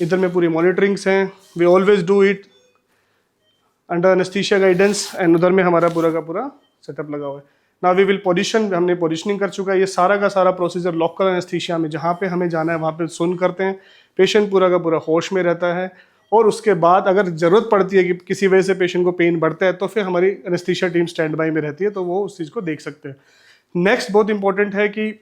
इधर में पूरी मॉनिटरिंग्स हैं, we always do it under anaesthesia guidance, and उधर में हमारा पूरा का पूरा सेटअप लगा हुआ है। नाउ वी विल पोजीशन, हमने पोजीशनिंग कर चुका है। ये सारा का सारा प्रोसीजर लोकल एनेस्थीसिया में जहाँ पे हमें जाना है वहाँ पे सुन करते हैं, पेशेंट पूरा का पूरा होश में रहता है, और उसके बाद अगर ज़रूरत पड़ती है कि किसी वजह से पेशेंट को पेन बढ़ता है तो फिर हमारी एनेस्थीसिया टीम स्टैंड बाई में रहती है, तो वो उस चीज़ को देख सकते हैं। नेक्स्ट बहुत इंपॉर्टेंट है कि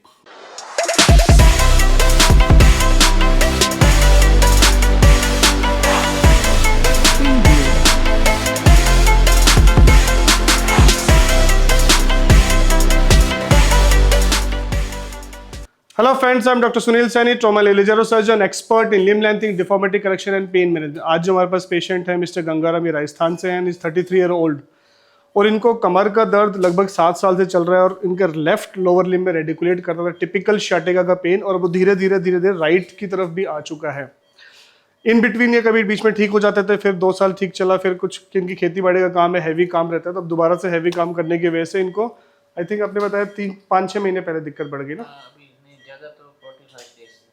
hello friends, I am doctor Sunil Saini, trauma laser surgeon, expert in limb lengthening, deformity correction and pain management. आज जो हमारे पास पेशेंट है मिस्टर गंगाराम, ये राजस्थान से हैं, इज 33 ईयर ओल्ड, और इनको कमर का दर्द लगभग 7 साल से चल रहा है, और इनके लेफ्ट लोअर लिम्ब में रेडिकुलेट करता था, टिपिकल शाटिका का पेन, और वो धीरे धीरे राइट की तरफ भी आ चुका है। इन बिटवीन ये कभी बीच में ठीक हो जाते थे, फिर 2 साल ठीक चला, फिर कुछ इनकी खेती बाड़ी का काम है, हैवी काम रहता है, तो अब दोबारा से हैवी काम करने की वजह से इनको आई थिंक आपने बताया 5-6 महीने पहले दिक्कत बढ़ गई ना,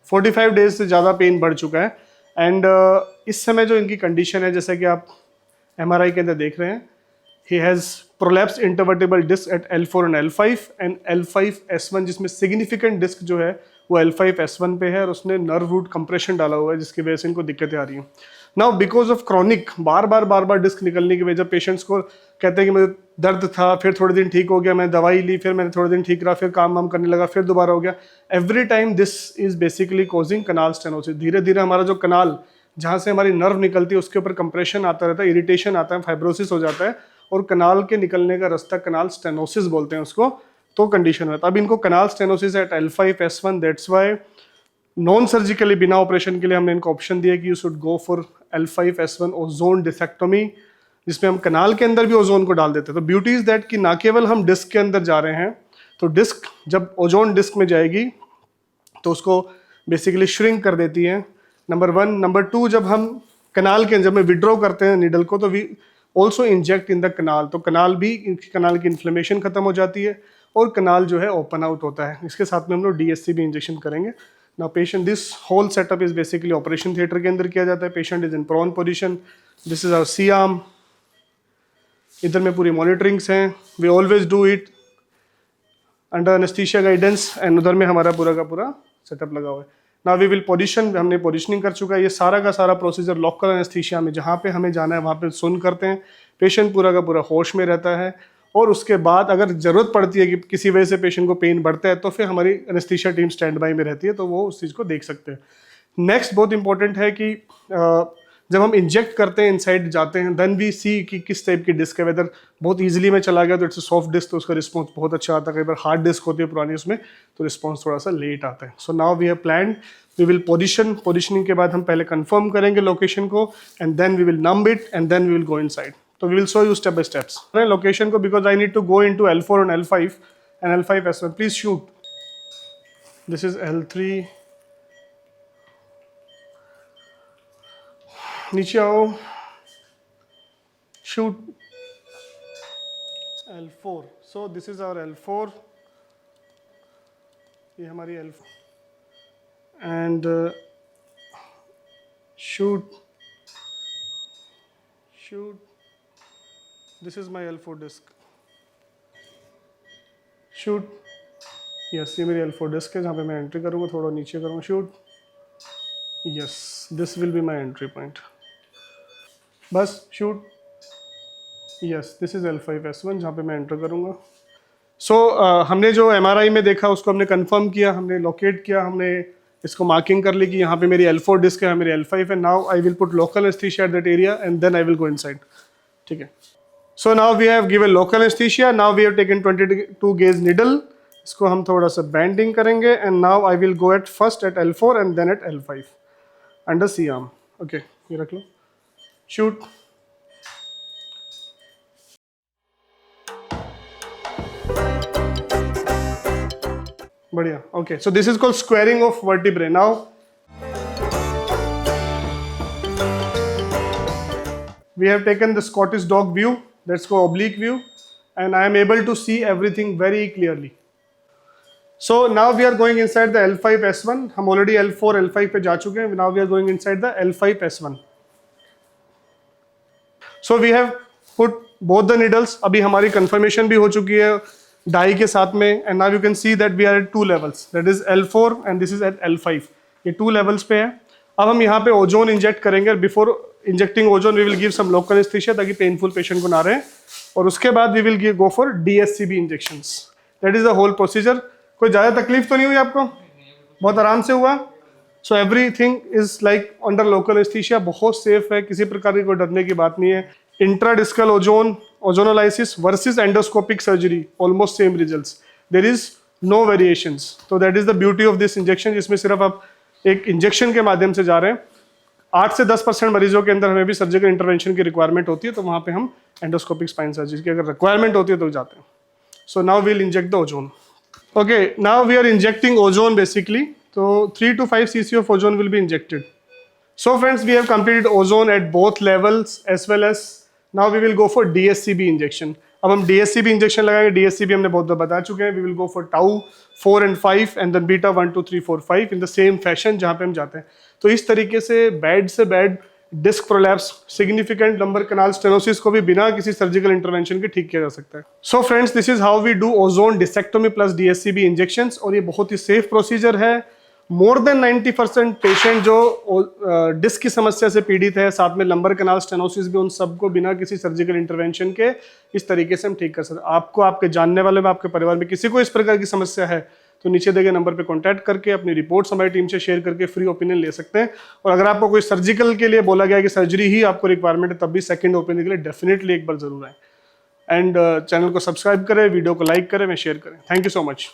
45 डेज से ज़्यादा पेन बढ़ चुका है। एंड इस समय जो इनकी कंडीशन है, जैसे कि आप MRI के अंदर देख रहे हैं, he has prolapsed intervertebral disc at L4 and L5 and L5S1, जिसमें सिग्निफिकेंट डिस्क जो है वो L5S1 पे है, और उसने नर्व रूट कंप्रेशन डाला हुआ है, जिसकी वजह से इनको दिक्कतें आ रही हैं। नाउ बिकॉज ऑफ क्रॉनिक बार बार डिस्क निकलने की वजह, पेशेंट्स को कहते हैं कि मुझे दर्द था, फिर थोड़े दिन ठीक हो गया, मैं दवाई ली, फिर मैंने थोड़े दिन ठीक रहा, फिर काम वाम करने लगा, फिर दोबारा हो गया। Every time this is basically causing canal stenosis. धीरे धीरे हमारा जो कनाल जहाँ से हमारी नर्व निकलती है उसके ऊपर कंप्रेशन आता रहता है, इरिटेशन आता है, फाइब्रोसिस हो जाता है, और कनाल के निकलने का रास्ता कनाल स्टेनोसिस बोलते हैं उसको, तो कंडीशन रहता है। अब इनको canal stenosis at L5S1, that's why non surgically बिना ऑपरेशन के लिए हमने इनको ऑप्शन दिया कि you should go for L5S1 ozone discectomy, जिसमें हम कनाल के अंदर भी ओजोन को डाल देते हैं। तो ब्यूटी इज दैट कि ना केवल हम डिस्क के अंदर जा रहे हैं, तो डिस्क जब ओजोन डिस्क में जाएगी तो उसको बेसिकली श्रिंक कर देती है, नंबर 1। नंबर 2, जब हम कनाल के जब में विड्रॉ करते हैं नीडल को, तो we also inject in the canal, तो कनाल की इन्फ्लेमेशन खत्म हो जाती है, और कनाल जो है ओपन आउट होता है। इसके साथ में हम लोग DSC भी इंजेक्शन करेंगे। Now patient, this whole setup is basically operation theatre के अंदर किया जाता है। Patient is in prone position, this is our C arm, इधर में पूरी मॉनिटरिंग्स हैं, we always do it under anaesthesia guidance, and उधर में हमारा पूरा का पूरा सेटअप लगा हुआ है। नाउ वी विल पोजीशन, हमने पोजीशनिंग कर चुका है। ये सारा का सारा प्रोसीजर लोकल एनेस्थीसिया में जहाँ पे हमें जाना है वहाँ पे सुन करते हैं, पेशेंट पूरा का पूरा होश में रहता है, और उसके बाद अगर ज़रूरत पड़ती है कि किसी वजह से पेशेंट को पेन बढ़ता है तो फिर हमारी एनेस्थीसिया टीम स्टैंड बाई में रहती है, तो वो उस चीज़ को देख सकते हैं। नेक्स्ट बहुत इंपॉर्टेंट है कि जब हम इंजेक्ट करते हैं, इनसाइड जाते हैं, देन वी सी कि किस टाइप की डिस्क है। वेदर बहुत इजीली में चला गया तो इट्स सॉफ्ट डिस्क, तो उसका रिस्पॉन्स बहुत अच्छा आता है। कई बार हार्ड डिस्क होती है पुरानी, उसमें तो रिस्पॉन्स थोड़ा सा लेट आता है। So now we have planned, we will positioning के बाद हम पहले कंफर्म करेंगे लोकेशन को, and then we will numb it, and then we will go inside. तो we will show you step by steps location को, because I need to go into L4 and L5 and L5S1। Please shoot, this is L3, नीचे आओ, shoot L4। So this is our L4, ये हमारी L4, and shoot, this is my L4 disc, shoot, yes, ये मेरी L4 disc है जहाँ पे मैं एंट्री करूँगा, थोड़ा नीचे करूँगा, shoot, yes, this will be my entry point, बस shoot, yes, this is L5S1 जहाँ पे मैं एंटर करूँगा। सो हमने जो MRI में देखा उसको हमने कंफर्म किया, हमने लोकेट किया, हमने इसको मार्किंग कर ली कि यहाँ पे मेरी L4 डिस्क है, मेरी L5 है। Now I will put local anaesthesia at that area, and then I will go inside, ठीक है। So now we have given local anaesthesia, now we have taken 22 gauge needle, इसको हम थोड़ा सा bending करेंगे, and now I will go at first at L4 and then at L5 under C arm. Okay, ये रख लो, shoot, बढ़िया। Okay, so this is called squaring of vertebrae. Now we have taken the Scottish dog view, that's called oblique view, and I am able to see everything very clearly. So now we are going inside the L5S1. हम already L4 L5 पे जा चुके हैं. Now we are going inside the L5S1. So we have put both the needles. अभी हमारी confirmation भी हो चुकी है डाई के साथ में. And now you can see that we are at 2 levels, that is L4 and this is at L5. ये 2 लेवल्स पे है. अब हम यहाँ पे ओजोन इंजेक्ट करेंगे. Before injecting ozone we will give some local anaesthesia ताकि पेनफुल पेशेंट को ना रहे. और उसके बाद we will go for DSCB injections. That is the whole procedure. कोई ज़्यादा तकलीफ तो नहीं हुई आपको? बहुत आराम से हुआ. So everything is like under local anaesthesia. बहुत सेफ है, किसी प्रकार की कोई डरने की बात नहीं है. Intradiscal ozone ozonolysis versus endoscopic surgery, almost same results. There is no variations. तो that is the beauty of this injection, जिसमें सिर्फ आप एक इंजेक्शन के माध्यम से जा रहे हैं. 8 से 10% मरीजों के अंदर हमें भी सर्जिकल इंटरवेंशन की रिक्वायरमेंट होती है, तो वहाँ पे हम एंडोस्कोपिक स्पाइन सर्जरी की अगर रिक्वायरमेंट होती है तो जाते हैं. So now we'll inject the ozone. Okay, now we are injecting ozone basically. तो 3 to 5 cc of ozone will be injected. So friends, we have completed ozone at both levels as well as now we will go for DSCB injection. अब हम DSCB injection लगाएंगे. DSCB हमने बहुत बार बता चुके हैं. We will go for tau 4 and 5 and then beta 1 2 3 4 5 in the same fashion जहाँ पे हम जाते हैं. तो इस तरीके से बैड से bad disc prolapse, significant lumbar canal stenosis को भी बिना किसी सर्जिकल इंटरवेंशन के ठीक किया जा सकता है. So friends, this is how we do ozone discectomy plus DSCB injections. और ये बहुत ही सेफ प्रोसीजर है. मोर देन 90% पेशेंट जो डिस्क की समस्या से पीड़ित है, साथ में लंबर कनाल स्टेनोसिस भी, उन सबको बिना किसी सर्जिकल इंटरवेंशन के इस तरीके से हम ठीक कर सकते हैं. आपको, आपके जानने वाले में, आपके परिवार में किसी को इस प्रकार की समस्या है तो नीचे दिए गए नंबर पे कांटेक्ट करके अपनी रिपोर्ट्स हमारी टीम से शेयर करके फ्री ओपिनियन ले सकते हैं. और अगर आपको कोई सर्जिकल के लिए बोला गया कि सर्जरी ही आपको रिक्वायरमेंट है, तब भी सेकंड ओपिनियन के लिए डेफिनेटली एक बार जरूर आए. एंड चैनल को सब्सक्राइब करें, वीडियो को लाइक करें, मैं शेयर करें. Thank you so much.